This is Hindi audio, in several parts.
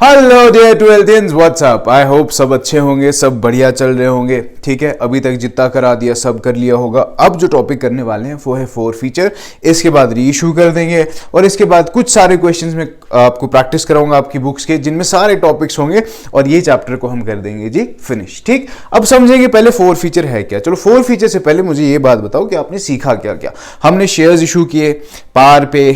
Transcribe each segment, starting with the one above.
Hello dear twelfthians, what's up. I hope सब अच्छे होंगे, सब बढ़िया चल रहे होंगे। ठीक है, अभी तक जितना करा दिया सब कर लिया होगा। अब जो टॉपिक करने वाले हैं वो है 4 फीचर। इसके बाद री इशू कर देंगे और इसके बाद कुछ सारे क्वेश्चंस में आपको प्रैक्टिस कराऊंगा आपकी बुक्स के, जिनमें सारे टॉपिक्स होंगे और ये चैप्टर को हम कर देंगे जी फिनिश। ठीक, अब समझेंगे पहले 4 फीचर है क्या। चलो 4 फीचर से पहले मुझे ये बात बताओ कि आपने सीखा क्या क्या। हमने शेयर्स इशू किए, पार पे,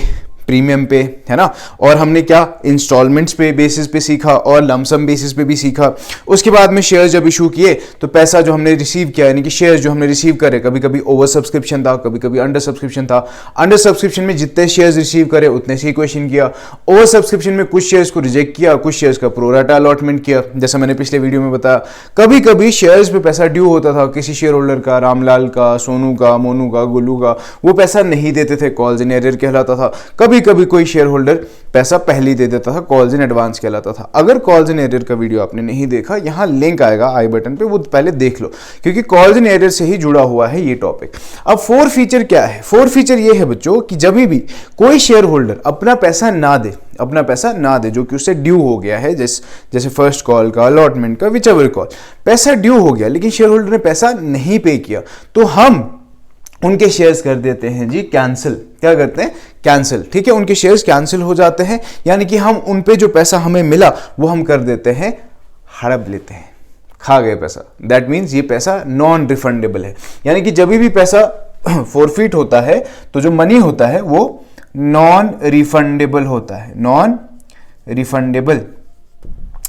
प्रीमियम पे, है ना, और हमने क्या इंस्टॉलमेंट्स पे बेसिस पे सीखा और लमसम बेसिस पे भी सीखा। उसके बाद में शेयर जब इशू किए तो पैसा जो हमने रिसीव किया, यानी कि शेयर जो हमने रिसीव करे, कभी कभी ओवर सब्सक्रिप्शन था, कभी कभी अंडर सब्सक्रिप्शन था। अंडर सब्सक्रिप्शन में जितने शेयर्स रिसीव करे उतने से इक्वेशन किया। ओवर सब्सक्रिप्शन में कुछ शेयर्स को रिजेक्ट किया, कुछ शेयर्स का प्रोराटा अलॉटमेंट किया, जैसा मैंने पिछले वीडियो में बताया। कभी कभी शेयर्स पे पैसा ड्यू होता था, किसी शेयर होल्डर का, रामलाल का, सोनू का, मोनू का, गुल्लू का, वो पैसा नहीं देते थे, कॉल्स इन एरियर कहलाता था। कभी कभी कोई शेयर होल्डर पैसा पहले ही दे देता था, कॉल्स इन एडवांस कहलाता था। अगर कॉल्स इन एरियर का वीडियो आपने नहीं देखा, यहां लिंक आएगा आई बटन पे, वो पहले देख लो, क्योंकि कॉल्स इन एरियर से ही जुड़ा हुआ है ये टॉपिक। अब 4 फीचर क्या है? 4 फीचर ये है बच्चों कि जब भी कोई शेयर होल्डर अपना पैसा ना दे जो कि उससे ड्यू हो गया है, जैसे फर्स्ट कॉल का, अलॉटमेंट का, विच एवर कॉल, पैसा ड्यू हो गया लेकिन शेयर होल्डर ने पैसा नहीं पे किया, तो हम उनके शेयर्स कर देते हैं जी कैंसिल। क्या करते हैं? कैंसिल। ठीक है, उनके शेयर्स कैंसिल हो जाते हैं, यानी कि हम उन पे जो पैसा हमें मिला वो हम कर देते हैं, हड़प लेते हैं, खा गए पैसा। दैट मीन्स ये पैसा नॉन रिफंडेबल है, यानी कि जब भी पैसा फोरफिट होता है तो जो मनी होता है वो नॉन रिफंडेबल होता है, नॉन रिफंडेबल।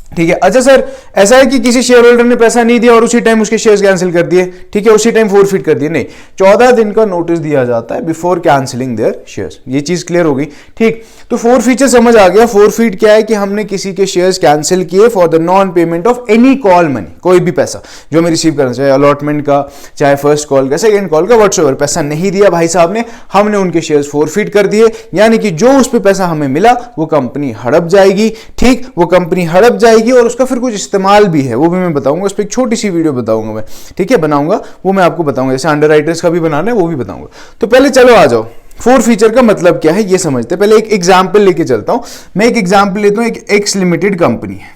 ठीक है, अच्छा सर, ऐसा है कि किसी शेयर होल्डर ने पैसा नहीं दिया और उसी टाइम उसके शेयर्स कैंसिल कर दिए, ठीक है, उसी टाइम फोरफिट कर दिए? नहीं, 14 दिन का नोटिस दिया जाता है बिफोर कैंसिलिंग देयर शेयर्स। ये चीज क्लियर हो गई? ठीक, तो 4 फीचर समझ आ गया। फोरफिट क्या है कि हमने किसी के शेयर्स कैंसिल किए for the non payment of any call money. कोई भी पैसा जो हमें रिसीव करना, चाहे अलॉटमेंट का, चाहे फर्स्ट कॉल का, सेकेंड कॉल का, व्हाटसएवर, पैसा नहीं दिया भाई साहब ने, हमने उनके शेयर्स फोरफिट कर दिए, यानी कि जो उस पर पैसा हमें मिला वो कंपनी हड़प जाएगी। ठीक, वो कंपनी हड़प जाएगी और उसका फिर कुछ इस्तेमाल भी है, वो भी मैं बताऊंगा, उस पर एक छोटी सी वीडियो बताऊंगा मैं। ठीक है, बनाऊंगा, वो मैं आपको बताऊंगा, जैसे अंडरराइटर्स का भी बनाना है वो भी बताऊंगा। तो पहले चलो आ जाओ, 4 फीचर का मतलब क्या है ये समझते हैं। पहले एक एग्जांपल लेके चलता हूं मैं। एक एग्जांपल लेता हूं, एक एक्स लिमिटेड कंपनी है।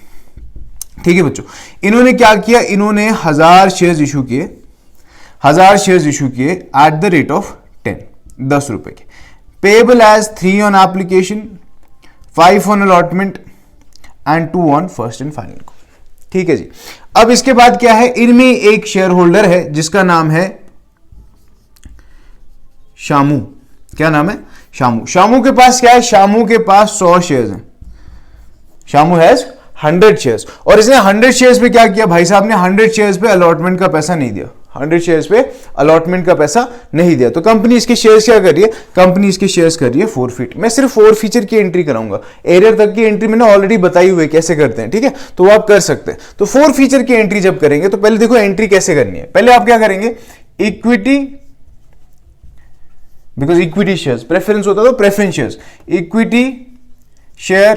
ठीक है बच्चों, इन्होंने क्या किया, इन्होंने 1000 शेयर्स इशू किए, 1000 शेयर्स इशू किए एट द रेट ऑफ 10 रुपए के, payable as 3 on application, 5 on allotment and 2 on first and final call. ठीक है जी, अब इसके बाद क्या है, इनमें एक शेयर होल्डर है जिसका नाम है शामू। क्या नाम है? शामू। शामू के पास क्या है? शामू के पास 100 शेयर्स हैं। शामू हैज 100 शेयर्स, और इसने 100 शेयर्स पे क्या किया भाई साहब ने? 100 शेयर्स पे अलॉटमेंट का पैसा नहीं दिया, 100 शेयर्स पे अलॉटमेंट का पैसा नहीं दिया, तो कंपनी इसके शेयर्स क्या कर रही है? कंपनी इसके शेयर्स कर रही है फोरफिट। मैं सिर्फ 4 फीचर की एंट्री कराऊंगा, एरियर तक की एंट्री मैंने ऑलरेडी बताई हुई है कैसे करते हैं। ठीक है, तो वो आप कर सकते हैं। तो 4 फीचर की एंट्री जब करेंगे तो पहले देखो एंट्री कैसे करनी है। पहले आप क्या करेंगे, equity, because equity shares preference होता है तो preference shares, equity share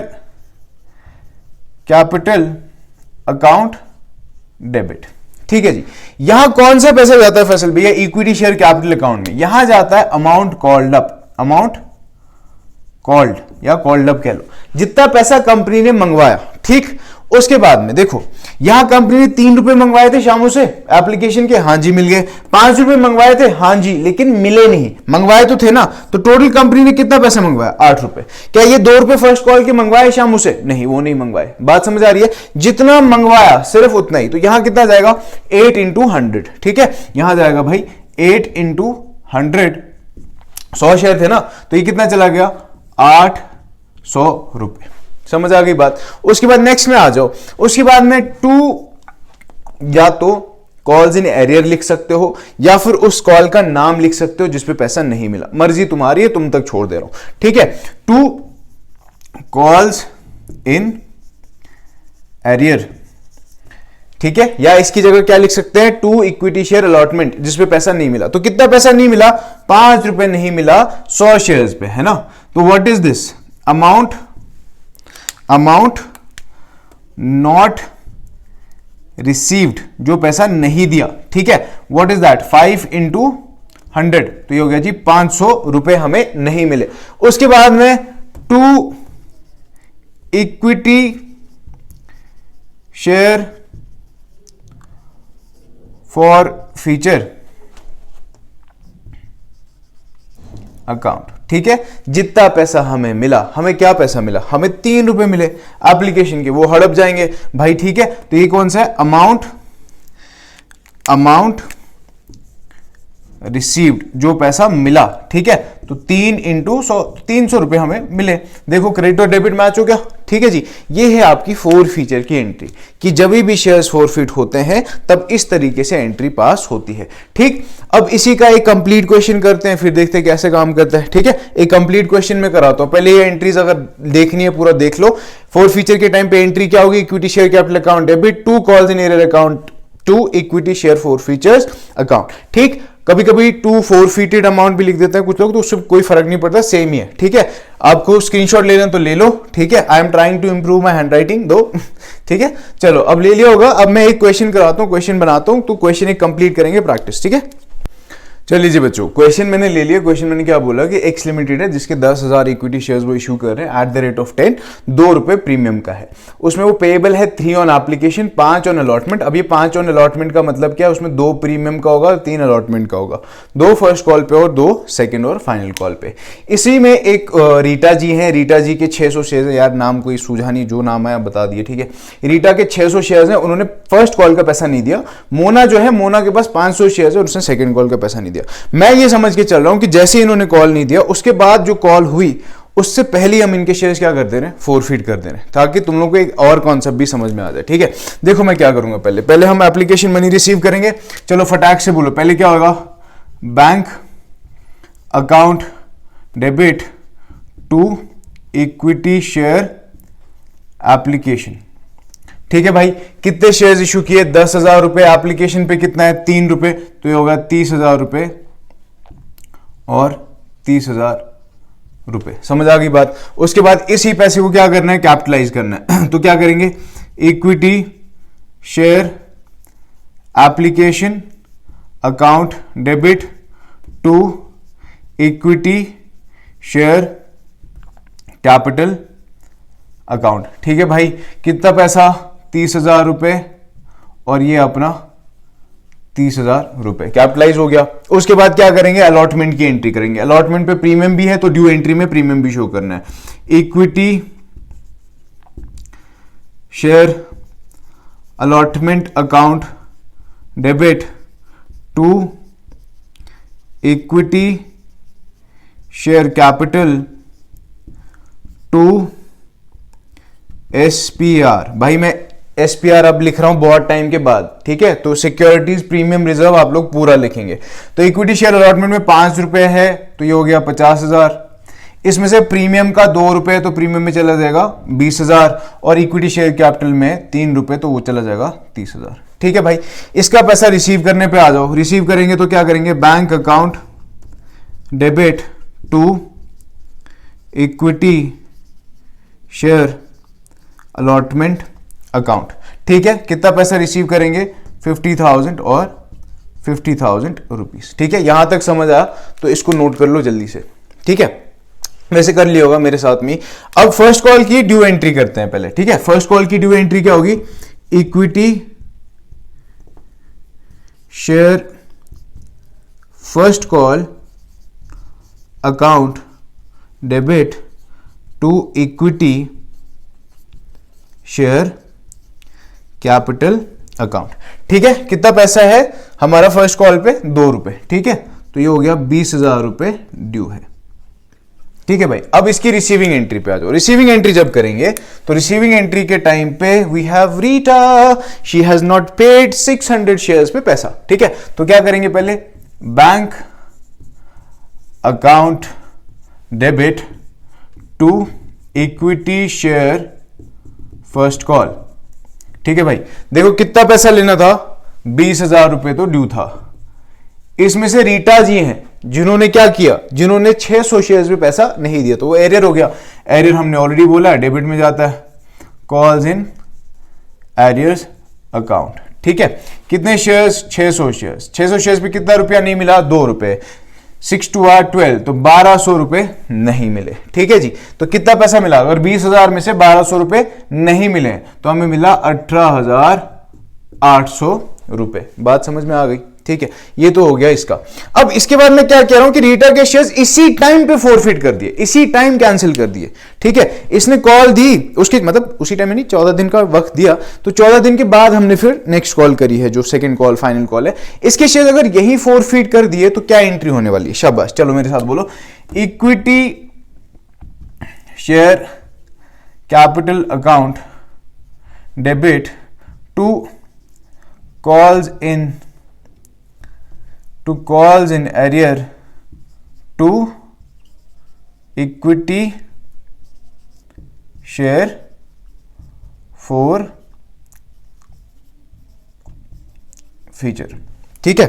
capital account debit. ठीक है जी, यहां कौन सा पैसा जाता है फैसल भैया? इक्विटी शेयर कैपिटल अकाउंट में। यहां जाता है amount called up, amount called या कॉल्ड अप कह लो, जितना पैसा कंपनी ने मंगवाया। ठीक, उसके बाद में देखो, यहां कंपनी ने 3 रुपए मंगवाए थे शामू से एप्लीकेशन के, हाँ जी मिल गए। 5 रुपए मंगवाए थे, हाँ जी, लेकिन मिले नहीं। मंगवाए तो थे ना, तो टोटल कंपनी ने कितना पैसा मंगवाया? 8 रुपए। क्या ये 2 रुपए फर्स्ट कॉल के मंगवाए शामू से? नहीं, वो नहीं मंगवाए। बात समझ आ रही है? जितना मंगवाया सिर्फ उतना ही। तो यहां कितना जाएगा? 8 इंटू 100। ठीक है, यहां जाएगा भाई 8 इंटू 100, 100 शेयर थे ना, तो ये कितना चला गया? 800 रुपए। समझ आ गई बात? उसके बाद नेक्स्ट में आ जाओ। उसके बाद में 2 या तो कॉल्स इन एरियर लिख सकते हो या फिर उस कॉल का नाम लिख सकते हो जिसपे पैसा नहीं मिला, मर्जी तुम्हारी है, तुम तक छोड़ दे रहा हूं। ठीक है, 2 कॉल्स इन एरियर। ठीक है, या इसकी जगह क्या लिख सकते हैं? 2 इक्विटी शेयर अलॉटमेंट, जिसपे पैसा नहीं मिला। तो कितना पैसा नहीं मिला? 5 रुपए नहीं मिला 100 शेयर्स पे, है ना। तो what is this? Amount not received, जो पैसा नहीं दिया। ठीक है, व्हाट इज दैट? 5 इंटू 100, तो ये हो गया जी 500 रुपए हमें नहीं मिले। उसके बाद में 2 equity share for feature account. ठीक है, जितना पैसा हमें मिला, हमें क्या पैसा मिला, हमें 3 रुपए मिले एप्लीकेशन के, वो हड़प जाएंगे भाई। ठीक है, तो ये कौन सा है, अमाउंट रिसीव्ड, जो पैसा मिला। ठीक है, तो 3 इंटू 100, 300 रुपए हमें मिले। देखो क्रेडिट और डेबिट मैच हो गया। ठीक है जी, ये है आपकी 4 फीचर की एंट्री कि जब भी शेयर्स फॉरफिट होते हैं तब इस तरीके से एंट्री पास होती है। ठीक, अब इसी का एक कंप्लीट क्वेश्चन करते हैं, फिर देखते हैं कैसे काम करता है। ठीक है, एक कंप्लीट क्वेश्चन में कराता हूं। पहले ये एंट्रीज अगर देखनी है पूरा देख लो। 4 फीचर के टाइम पे एंट्री क्या होगी, equity share capital account debit, 2 calls in arrear account to equity share forfeitures account. ठीक, कभी कभी 2 फॉरफिटेड अमाउंट भी लिख देते हैं कुछ लोग, तो उससे कोई फर्क नहीं पड़ता, सेम ही है। ठीक है, आपको स्क्रीनशॉट ले लें तो ले लो। ठीक है, I am trying to improve my handwriting दो। ठीक है, चलो अब ले लिया होगा। अब मैं एक क्वेश्चन कराता हूं, क्वेश्चन बनाता हूं, तो क्वेश्चन एक कंप्लीट करेंगे प्रैक्टिस। ठीक है, चलिए जी बच्चों, क्वेश्चन मैंने ले लिया। क्वेश्चन मैंने क्या बोला कि एक्स लिमिटेड है जिसके 10,000 इक्विटी शेयर्स वो इशू कर रहे हैं एट द रेट ऑफ 10, 2 रुपए प्रीमियम का है। उसमें वो पेएबल है 3 ऑन एप्लीकेशन, 5 ऑन अलॉटमेंट। अब ये 5 ऑन अलॉटमेंट का मतलब क्या है, उसमें 2 प्रीमियम का होगा, 3 अलॉटमेंट का होगा, 2 फर्स्ट कॉल पे और 2 सेकंड और फाइनल कॉल पे। इसी में एक रीटा जी हैं, रीटा जी के 600 शेयर है, यार नाम कोई सूझा नहीं, जो नाम है बता दिए। ठीक है, रीटा के 600 शेयर हैं, उन्होंने फर्स्ट कॉल का पैसा नहीं दिया। मोना जो है, मोना के पास 500 शेयर है, उसने सेकंड कॉल का पैसा नहीं दिया। मैं ये समझ के चल रहा हूं कि जैसे इन्होंने कॉल नहीं दिया, उसके बाद जो कॉल हुई उससे पहले हम इनके शेयर्स क्या कर दे रहे हैं, फॉरफिट कर दे रहे हैं, ताकि तुम लोग को एक और कॉन्सेप्ट भी समझ में आ जाए। ठीक है, देखो मैं क्या करूंगा, पहले हम एप्लीकेशन मनी रिसीव करेंगे। चलो फटाक से बोलो, पहले क्या होगा, bank account debit to equity share application. ठीक है भाई, कितने शेयर्स इशू किए, 10,000 रुपए। एप्लीकेशन पे कितना है, 3 रुपए, तो ये होगा 30,000 रुपए और 30,000 रुपए। समझ आ गई बात। उसके बाद इसी पैसे को क्या करना है, कैपिटलाइज करना है। तो क्या करेंगे, equity share application account debit to equity share capital account. ठीक है भाई, कितना पैसा, 30,000 रुपए और ये अपना 30,000 रुपए कैपिटलाइज हो गया। उसके बाद क्या करेंगे, अलॉटमेंट की एंट्री करेंगे। अलॉटमेंट पे प्रीमियम भी है तो ड्यू एंट्री में प्रीमियम भी शो करना है। Equity share allotment account debit to equity share capital to SPR। भाई मैं SPR अब लिख रहा हूं बहुत टाइम के बाद। ठीक है, तो सिक्योरिटीज प्रीमियम रिजर्व आप लोग पूरा लिखेंगे। तो इक्विटी शेयर अलॉटमेंट में 5 रुपए है, तो ये हो गया 50,000। इसमें से प्रीमियम का 2 रुपए, तो प्रीमियम में चला जाएगा 20,000, और इक्विटी शेयर कैपिटल में 3 रुपए, तो वो चला जाएगा 30,000। ठीक है भाई, इसका पैसा रिसीव करने पे आ जाओ। रिसीव करेंगे तो क्या करेंगे, bank account debit to equity share allotment account. ठीक है, कितना पैसा रिसीव करेंगे, 50,000 और 50,000 रुपीज। ठीक है, यहां तक समझ आया, तो इसको नोट कर लो जल्दी से। ठीक है, वैसे कर लिया होगा मेरे साथ में। अब फर्स्ट कॉल की ड्यू एंट्री करते हैं पहले। ठीक है, फर्स्ट कॉल की ड्यू एंट्री क्या होगी, equity share first call account debit to equity share capital account. ठीक है, कितना पैसा है हमारा फर्स्ट कॉल पे, 2 रुपए। ठीक है, तो ये हो गया 20,000 रुपए ड्यू है। ठीक है भाई, अब इसकी रिसीविंग एंट्री पे आ जाओ। रिसीविंग एंट्री जब करेंगे तो रिसीविंग एंट्री के टाइम पे we have Rita, she has not paid 600 shares पे पैसा। ठीक है, तो क्या करेंगे, पहले bank account debit to equity share first call. ठीक है भाई, देखो कितना पैसा लेना था, 20,000 रुपए तो ड्यू था। इसमें से रीटा जी हैं जिन्होंने क्या किया, जिन्होंने 600 शेयर्स पे पैसा नहीं दिया, तो वो एरियर हो गया। एरियर हमने ऑलरेडी बोला डेबिट में जाता है, कॉल्स इन एरियर्स अकाउंट। ठीक है, कितने शेयर्स, 600 शेयर्स। 600 शेयर्स पे कितना रुपया नहीं मिला, 2 रुपए। 6 टू 8 12, तो 1200 रुपए नहीं मिले। ठीक है जी, तो कितना पैसा मिला? अगर 20,000 में से 1200 रुपए नहीं मिले तो हमें मिला 18,800 रुपए। बात समझ में आ गई? ठीक है, ये तो हो गया इसका। अब इसके बाद मैं क्या कह रहा हूं कि रीटा के शेयर्स इसी टाइम पे फोरफिट कर दिए, इसी टाइम कैंसिल कर दिए। ठीक है, इसने कॉल दी, उसके मतलब उसी टाइम में नहीं, 14 दिन का वक्त दिया, तो 14 दिन के बाद हमने फिर नेक्स्ट कॉल करी है, जो सेकंड कॉल फाइनल कॉल है। इसके शेयर अगर यही फोरफिट कर दिए तो क्या एंट्री होने वाली है? शाबाश, चलो मेरे साथ बोलो, equity share capital account debit to calls in arrear to equity share for future। ठीक है,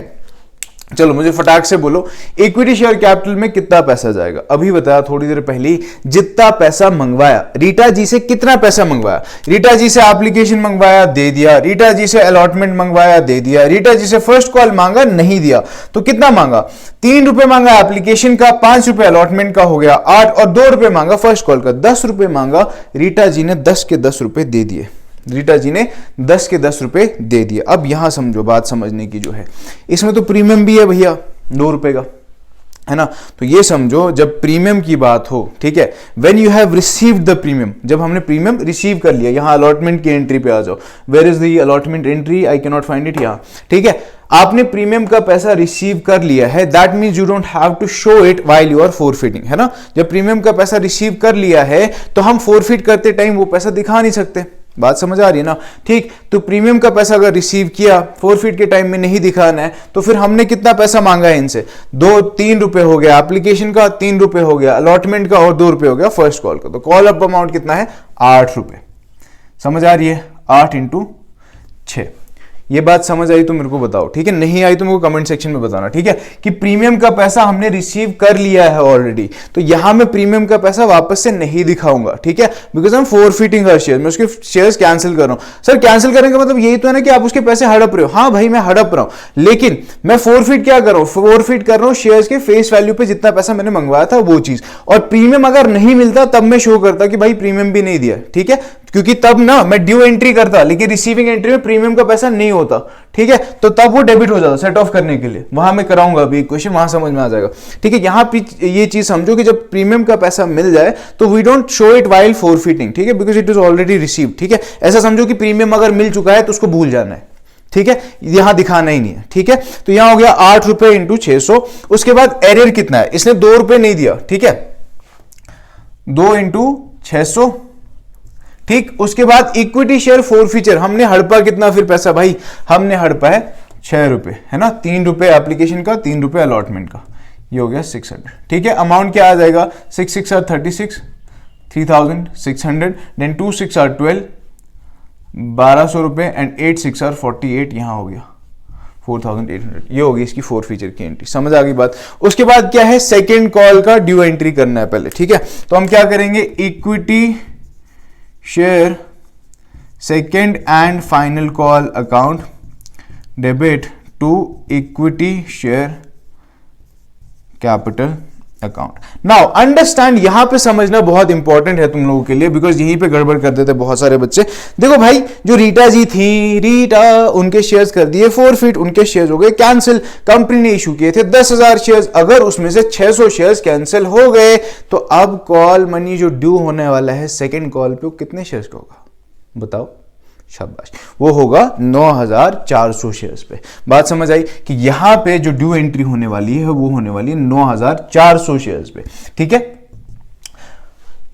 चलो मुझे फटाक से बोलो, इक्विटी शेयर कैपिटल में कितना पैसा जाएगा? अभी बताया थोड़ी देर पहले, जितना पैसा मंगवाया। रीटा जी से कितना पैसा मंगवाया? रीटा जी से एप्लीकेशन मंगवाया, दे दिया। रीटा जी से अलॉटमेंट मंगवाया, दे दिया। रीटा जी से फर्स्ट कॉल मांगा, नहीं दिया। तो कितना मांगा? 3 रुपए मांगा एप्लीकेशन का, 5 रुपए अलॉटमेंट का, हो गया 8, और 2 रुपए मांगा फर्स्ट कॉल का, 10 रुपए मांगा। रीटा जी ने 10 के 10 रुपए दे दिए। रीटा जी ने 10 के 10 रुपए दे दिए। अब यहां समझो, बात समझने की जो है, इसमें तो प्रीमियम भी है भैया 2 रुपए का, है ना। तो ये समझो, जब प्रीमियम की बात हो, ठीक है, when you have received the premium, जब हमने प्रीमियम रिसीव कर लिया, यहां अलॉटमेंट की एंट्री पे आ जाओ। Where is the allotment entry? I can not find it. यहां, ठीक है, आपने प्रीमियम का पैसा रिसीव कर लिया है, that means you don't have to show it while you are forfeiting, है ना। जब प्रीमियम का पैसा रिसीव कर लिया है तो हम फोरफिट करते टाइम वो पैसा दिखा नहीं सकते। बात समझ आ रही है ना? ठीक, तो प्रीमियम का पैसा अगर रिसीव किया, फोरफिट के टाइम में नहीं दिखाना है, तो फिर हमने कितना पैसा मांगा है इनसे? 3 रुपए हो गया एप्लीकेशन का, 3 रुपए हो गया अलॉटमेंट का, और 2 रुपए हो गया फर्स्ट कॉल का। तो कॉल अप अमाउंट कितना है? 8 रुपए। समझ आ रही है? 8 इंटू 6। ये बात समझ आई तो मेरे को बताओ, ठीक है। नहीं आई तो मेरे को कमेंट सेक्शन में बताना, ठीक है, कि प्रीमियम का पैसा हमने रिसीव कर लिया है ऑलरेडी, तो यहां मैं प्रीमियम का पैसा वापस से नहीं दिखाऊंगा, ठीक है, बिकॉज हम फोरफिटिंग हर शेयर, मैं उसके शेयर्स कैंसिल कर रहा हूं। सर कैंसिल करने का मतलब यही तो है ना कि आप उसके पैसे हड़प रहे हो। हाँ भाई, मैं हड़प रहा हूं, लेकिन मैं फोरफिट क्या कर रहा हूं? फोरफिट कर रहा हूं शेयर्स के फेस वैल्यू पे जितना पैसा मैंने मंगवाया था वो चीज। और प्रीमियम अगर नहीं मिलता तब मैं शो करता कि भाई प्रीमियम भी नहीं दिया, ठीक है, क्योंकि तब ना मैं ड्यू एंट्री करता, लेकिन रिसीविंग एंट्री में प्रीमियम का पैसा नहीं होता, ठीक है, तो तब वो डेबिट हो जाता सेट ऑफ करने के लिए। वहां मैं कराऊंगा अभी क्वेश्चन, वहां समझ में आ जाएगा, ठीक है। यहां पे ये चीज समझो कि जब प्रीमियम का पैसा मिल जाए तो we don't show it while forfeiting, ठीक है, because it is already received, ठीक है। ऐसा समझो कि प्रीमियम अगर मिल चुका है तो उसको भूल जाना है, ठीक है, यहां दिखाना ही नहीं है, ठीक है। तो यहां हो गया 8 रुपए इंटू 600। उसके बाद एरर कितना है? इसने 2 रुपए नहीं दिया, ठीक है, 2 इंटू 600, ठीक। उसके बाद इक्विटी शेयर फोरफीचर, हमने हड़पा कितना फिर पैसा भाई? हमने हड़पा है 6 रुपए, है ना, 3 रुपए एप्लीकेशन का, 3 रुपए अलॉटमेंट का, ये हो गया 600, ठीक है। अमाउंट क्या आ जाएगा? 6 6 are 36, 3600, देन 2 6 are 12, 1200 रुपए, एंड 8 6 are 48, यहां हो गया 4800। ये होगी इसकी फोरफीचर की एंट्री। समझ आ गई बात? उसके बाद क्या है? सेकेंड कॉल का ड्यू एंट्री करना है पहले, ठीक है। तो हम क्या करेंगे? Equity share second and final call account debit to equity share capital account. Now understand, यहां पे समझना बहुत इंपॉर्टेंट है तुम लोगों के लिए, बिकॉज यहीं पे गड़बड़ कर देते बहुत सारे बच्चे। देखो भाई, जो रीटा जी थी, रीटा, उनके शेयर्स कर दिए फोरफिट, उनके शेयर्स हो गए कैंसिल, कंपनी ने इशू किए थे 10,000 शेयर्स, अगर उसमें से 600 शेयर्स कैंसिल हो गए तो अब कॉल मनी जो ड्यू होने वाला है सेकेंड कॉल पे, वो कितने शेयर्स का होगा? बताओ। शाबाश, वो होगा 9,400 शेयर्स पे। बात समझ आई कि यहां पे जो ड्यू एंट्री होने वाली है वो होने वाली है 9,400 शेयर्स पे, ठीक है।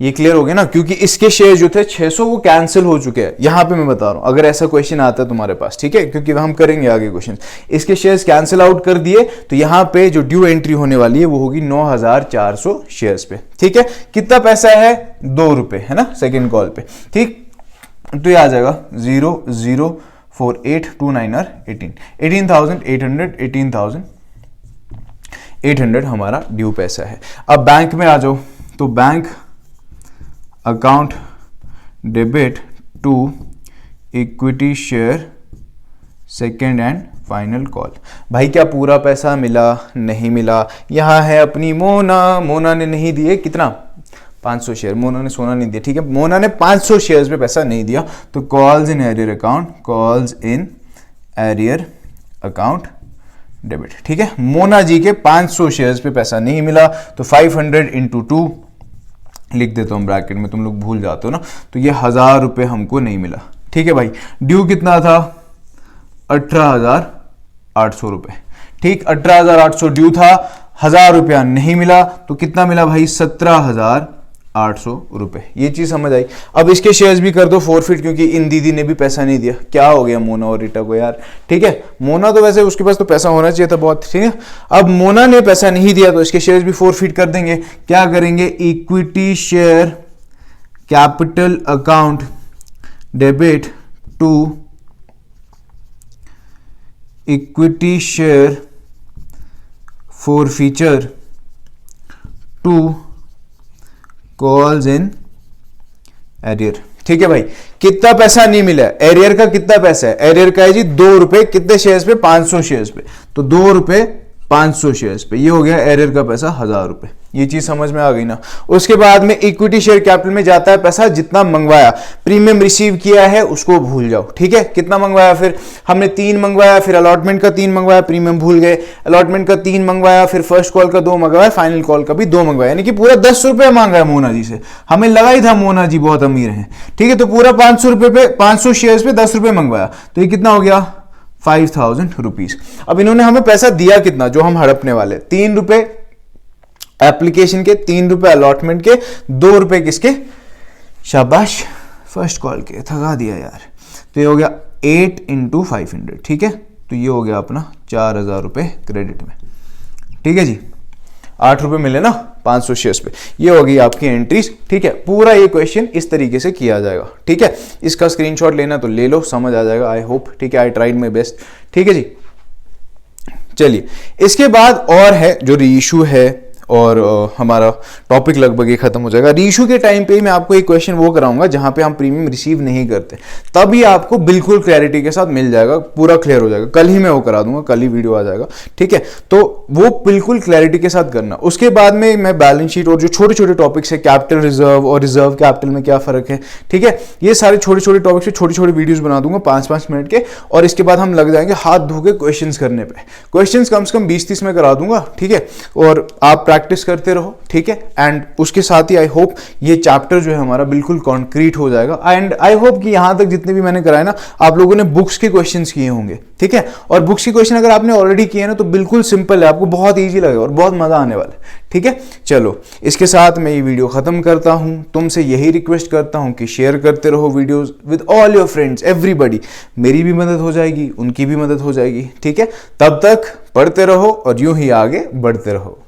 ये क्लियर हो गया ना, क्योंकि इसके शेयर जो थे 600 वो कैंसिल हो चुके हैं। यहां पे मैं बता रहा हूं, अगर ऐसा क्वेश्चन आता है तुम्हारे पास, ठीक है, क्योंकि हम करेंगे आगे क्वेश्चन, इसके शेयर्स कैंसिल आउट कर दिए तो यहां पे जो ड्यू एंट्री होने वाली है वो होगी 9,400 शेयर्स पे, ठीक है। कितना पैसा है? 2 रुपए, है ना, सेकेंड कॉल पे, ठीक। तो ये आ जाएगा 0,04829 और 18,800 हमारा ड्यू पैसा है। अब बैंक में आ जाओ, तो bank account debit to equity share second and final call. भाई क्या पूरा पैसा मिला? नहीं मिला। यहाँ है अपनी मोना ने नहीं दिए कितना, 500 शेयर। मोना ने सोना नहीं दिया, ठीक है, मोना ने 500 शेयर्स पे पैसा नहीं दिया, तो calls in arrear account, calls in arrear account debit, ठीक है। मोना जी के 500 शेयर्स पे पैसा नहीं मिला, तो 500 इंटू 2 लिख देता हूँ ब्रैकेट में, तुम लोग भूल जाते हो ना, तो ये 1000 रुपये हमको नहीं मिला, ठीक है भाई। ड्यू कितना था? 18,800 रुपये, ठीक, 18,800 ड्यू था, 1000 रुपया नहीं मिला, तो कितना मिला भाई? 17,800 रुपये। ये चीज समझ आई। अब इसके शेयर्स भी कर दो फॉरफिट, क्योंकि इन दीदी ने भी पैसा नहीं दिया। क्या हो गया मोना और रीटा को यार, ठीक है। मोना तो वैसे उसके पास तो पैसा होना चाहिए था बहुत, ठीक है। अब मोना ने पैसा नहीं दिया, तो इसके शेयर्स भी फॉरफिट कर देंगे। क्या करेंगे? Equity share capital account debit to equity share forfeiture to calls in arrear, ठीक है भाई। कितना पैसा नहीं मिला? एरियर का कितना पैसा है? एरियर का है जी 2 रुपए, कितने शेयर्स पे? 500 शेयर्स पे, तो 2 रुपए 500 शेयर्स पे, ये हो गया एरियर का पैसा 1000 रुपए। ये चीज समझ में आ गई ना। उसके बाद में इक्विटी शेयर कैपिटल में जाता है पैसा जितना मंगवाया, प्रीमियम रिसीव किया है उसको भूल जाओ, ठीक है। कितना मंगवाया? फिर हमने 3 मंगवाया, फिर अलॉटमेंट का 3 मंगवाया, प्रीमियम भूल गए, अलॉटमेंट का 3 मंगवाया, फिर फर्स्ट कॉल का 2 मंगवाया, फाइनल कॉल का भी 2 मंगवाया, यानी कि पूरा 10 रुपए मांगा है मोना जी से। हमें लगा ही था मोना जी बहुत अमीर हैं, ठीक है। तो पूरा 500 रुपए पे, 500 शेयर्स पे 10 रुपए मंगवाया, तो ये कितना हो गया? 5000 रुपीज। अब इन्होंने हमें पैसा दिया कितना, जो हम हड़पने वाले? 3 रुपए एप्लीकेशन के, 3 रुपए अलॉटमेंट के, 2 रुपए किसके? शाबाश, फर्स्ट कॉल के। थका दिया यार। तो ये हो गया 8 इंटू 500, ठीक है। तो ये हो गया अपना 4000 रुपए क्रेडिट में, ठीक है जी। 8 रुपए मिले ना 500 शेयर्स पे। ये होगी आपकी एंट्रीज, ठीक है। पूरा ये क्वेश्चन इस तरीके से किया जाएगा, ठीक है। इसका स्क्रीनशॉट लेना तो ले लो, समझ आ जाएगा आई होप, ठीक है। आई ट्राइड माय बेस्ट, ठीक है जी। चलिए, इसके बाद और है जो रीइशू है, और हमारा टॉपिक लगभग ही खत्म हो जाएगा। रीइशू के टाइम पे मैं आपको एक क्वेश्चन वो कराऊंगा जहां पे हम प्रीमियम रिसीव नहीं करते, तभी आपको बिल्कुल क्लैरिटी के साथ मिल जाएगा, पूरा क्लियर हो जाएगा। कल ही मैं वो करा दूंगा, कल ही वीडियो आ जाएगा, ठीक है। तो वो बिल्कुल क्लैरिटी के साथ करना। उसके बाद में मैं बैलेंस शीट और जो छोटे छोटे टॉपिक्स है, कैपिटल रिजर्व और रिजर्व कैपिटल में क्या फर्क है, ठीक है, ये सारे छोटे छोटे टॉपिक्स पे छोटी छोटी वीडियोस बना दूंगा 5-5 मिनट के। और इसके बाद हम लग जाएंगे हाथ धो के क्वेश्चंस करने पे। क्वेश्चंस कम से कम 20-30 में करा दूंगा, ठीक है। और आप प्रैक्टिस करते रहो, ठीक है। एंड उसके साथ ही आई होप ये चैप्टर जो है हमारा बिल्कुल कॉन्क्रीट हो जाएगा। एंड आई होप कि यहां तक जितने भी मैंने कराए ना, आप लोगों ने बुक्स के क्वेश्चंस किए होंगे, ठीक है। और बुक्स के क्वेश्चन अगर आपने ऑलरेडी किए ना, तो बिल्कुल सिंपल है, आपको बहुत ईजी लगेगा और बहुत मजा आने वाला है, ठीक है। चलो, इसके साथ मैं ये वीडियो खत्म करता हूं। तुमसे यही रिक्वेस्ट करता हूं कि शेयर करते रहो videos with all your friends, everybody. मेरी भी मदद हो जाएगी, उनकी भी मदद हो जाएगी, ठीक है। तब तक पढ़ते रहो और यूं ही आगे बढ़ते रहो।